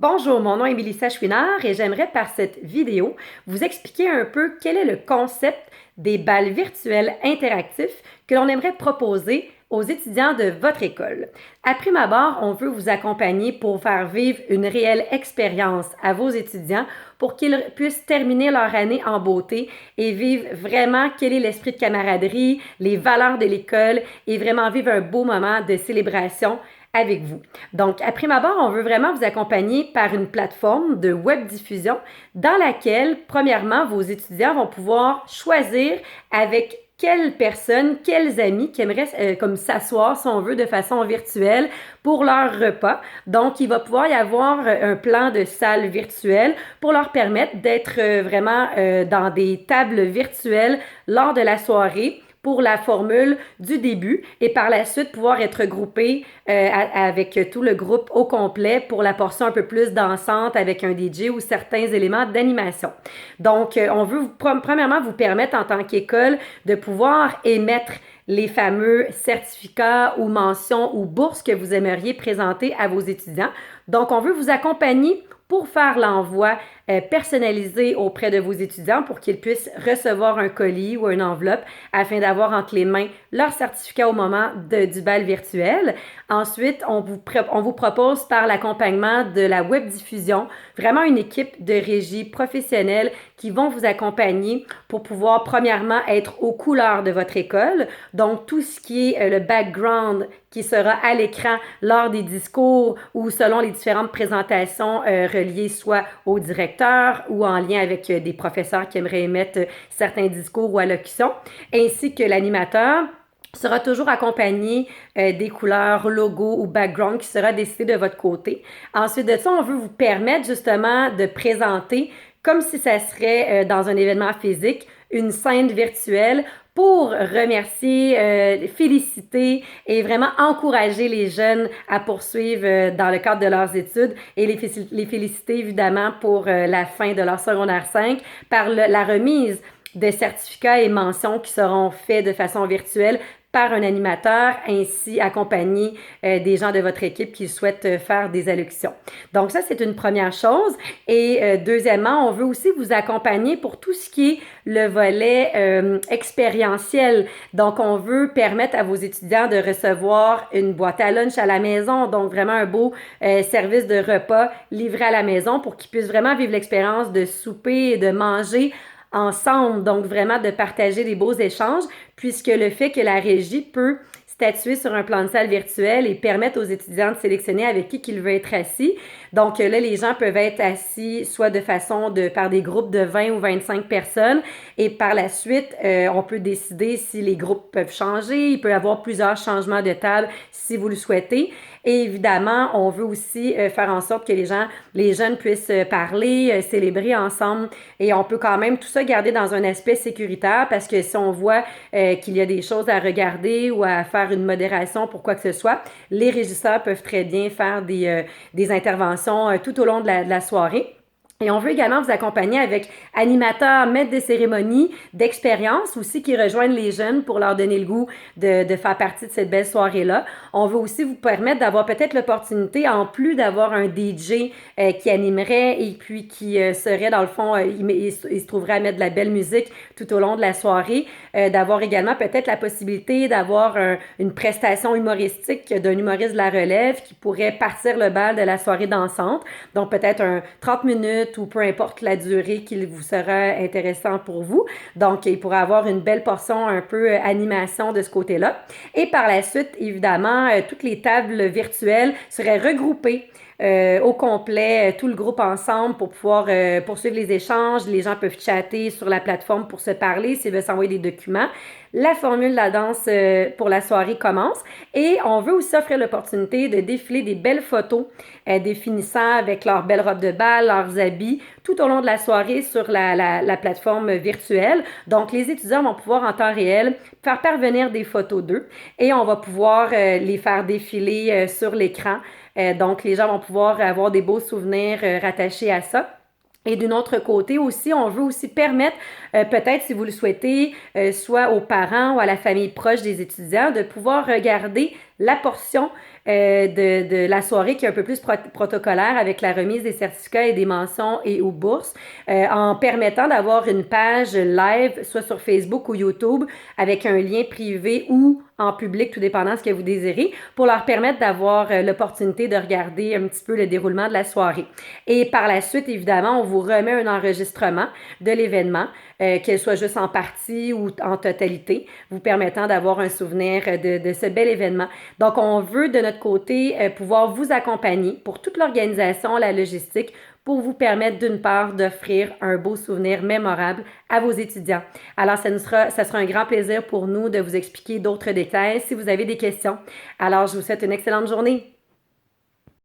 Bonjour, mon nom est Mélissa Chouinard et j'aimerais par cette vidéo vous expliquer un peu quel est le concept des balles virtuels interactifs que l'on aimerait proposer aux étudiants de votre école. À prime abord, on veut vous accompagner pour faire vivre une réelle expérience à vos étudiants pour qu'ils puissent terminer leur année en beauté et vivre vraiment quel est l'esprit de camaraderie, les valeurs de l'école et vraiment vivre un beau moment de célébration avec vous. Donc, à prime abord, on veut vraiment vous accompagner par une plateforme de web diffusion dans laquelle, premièrement, vos étudiants vont pouvoir choisir avec quelles personnes, quels amis qui aimeraient comme s'asseoir, si on veut, de façon virtuelle pour leur repas. Donc, il va pouvoir y avoir un plan de salle virtuelle pour leur permettre d'être vraiment dans des tables virtuelles lors de la soirée pour la formule du début et par la suite pouvoir être groupé avec tout le groupe au complet pour la portion un peu plus dansante avec un DJ ou certains éléments d'animation. Donc, on veut premièrement vous permettre en tant qu'école de pouvoir émettre les fameux certificats ou mentions ou bourses que vous aimeriez présenter à vos étudiants. Donc, on veut vous accompagner pour faire l'envoi personnalisé auprès de vos étudiants pour qu'ils puissent recevoir un colis ou une enveloppe afin d'avoir entre les mains leur certificat au moment du bal virtuel. Ensuite, on vous propose par l'accompagnement de la web diffusion vraiment une équipe de régie professionnelle qui vont vous accompagner pour pouvoir premièrement être aux couleurs de votre école. Donc, tout ce qui est le background qui sera à l'écran lors des discours ou selon les différentes présentations reliées soit au directeur ou en lien avec des professeurs qui aimeraient émettre certains discours ou allocutions, ainsi que l'animateur sera toujours accompagné des couleurs, logo ou background qui sera décidé de votre côté. Ensuite de ça, on veut vous permettre justement de présenter comme si ça serait dans un événement physique, une scène virtuelle pour remercier, féliciter et vraiment encourager les jeunes à poursuivre dans le cadre de leurs études et les féliciter évidemment pour la fin de leur secondaire 5 par la remise de certificats et mentions qui seront faits de façon virtuelle par un animateur, ainsi accompagné des gens de votre équipe qui souhaitent faire des allocutions. Donc ça, c'est une première chose. Et deuxièmement, on veut aussi vous accompagner pour tout ce qui est le volet expérientiel. Donc, on veut permettre à vos étudiants de recevoir une boîte à lunch à la maison, donc vraiment un beau service de repas livré à la maison pour qu'ils puissent vraiment vivre l'expérience de souper et de manger ensemble, donc vraiment de partager des beaux échanges, puisque le fait que la régie peut statuer sur un plan de salle virtuel et permettre aux étudiants de sélectionner avec qui ils veulent être assis. Donc là, les gens peuvent être assis soit de façon par des groupes de 20 ou 25 personnes et par la suite, on peut décider si les groupes peuvent changer. Il peut y avoir plusieurs changements de table si vous le souhaitez. Et évidemment, on veut aussi faire en sorte que les jeunes puissent parler, célébrer ensemble et on peut quand même tout ça garder dans un aspect sécuritaire parce que si on voit qu'il y a des choses à regarder ou à faire une modération pour quoi que ce soit, les régisseurs peuvent très bien faire des interventions tout au long de la soirée. Et on veut également vous accompagner avec animateurs, maîtres de cérémonie, d'expérience aussi qui rejoignent les jeunes pour leur donner le goût de faire partie de cette belle soirée-là. On veut aussi vous permettre d'avoir peut-être l'opportunité, en plus d'avoir un DJ qui animerait et puis qui serait dans le fond, il se trouverait à mettre de la belle musique tout au long de la soirée, d'avoir également peut-être la possibilité d'avoir une prestation humoristique d'un humoriste de la relève qui pourrait partir le bal de la soirée dansante. Donc peut-être un 30 minutes ou peu importe la durée qu'il vous sera intéressant pour vous. Donc, il pourra avoir une belle portion un peu animation de ce côté-là. Et par la suite, évidemment, toutes les tables virtuelles seraient regroupées au complet, tout le groupe ensemble pour pouvoir poursuivre les échanges. Les gens peuvent chatter sur la plateforme pour se parler s'ils veulent s'envoyer des documents. La formule de la danse pour la soirée commence et on veut aussi offrir l'opportunité de défiler des belles photos définissant avec leurs belles robes de bal, leurs habits tout au long de la soirée sur la plateforme virtuelle. Donc, les étudiants vont pouvoir en temps réel faire parvenir des photos d'eux et on va pouvoir les faire défiler sur l'écran. Donc, les gens vont pouvoir avoir des beaux souvenirs rattachés à ça. Et d'un autre côté aussi, on veut aussi permettre, peut-être si vous le souhaitez, soit aux parents ou à la famille proche des étudiants, de pouvoir regarder la portion de la soirée qui est un peu plus protocolaire avec la remise des certificats et des mentions et aux bourses, en permettant d'avoir une page live, soit sur Facebook ou YouTube, avec un lien privé ou en public, tout dépendant de ce que vous désirez, pour leur permettre d'avoir l'opportunité de regarder un petit peu le déroulement de la soirée. Et par la suite, évidemment, on vous remet un enregistrement de l'événement, qu'elle soit juste en partie ou en totalité, vous permettant d'avoir un souvenir de ce bel événement. Donc, on veut de notre côté pouvoir vous accompagner pour toute l'organisation, la logistique, pour vous permettre d'une part d'offrir un beau souvenir mémorable à vos étudiants. Alors, ça sera un grand plaisir pour nous de vous expliquer d'autres détails si vous avez des questions. Alors, je vous souhaite une excellente journée.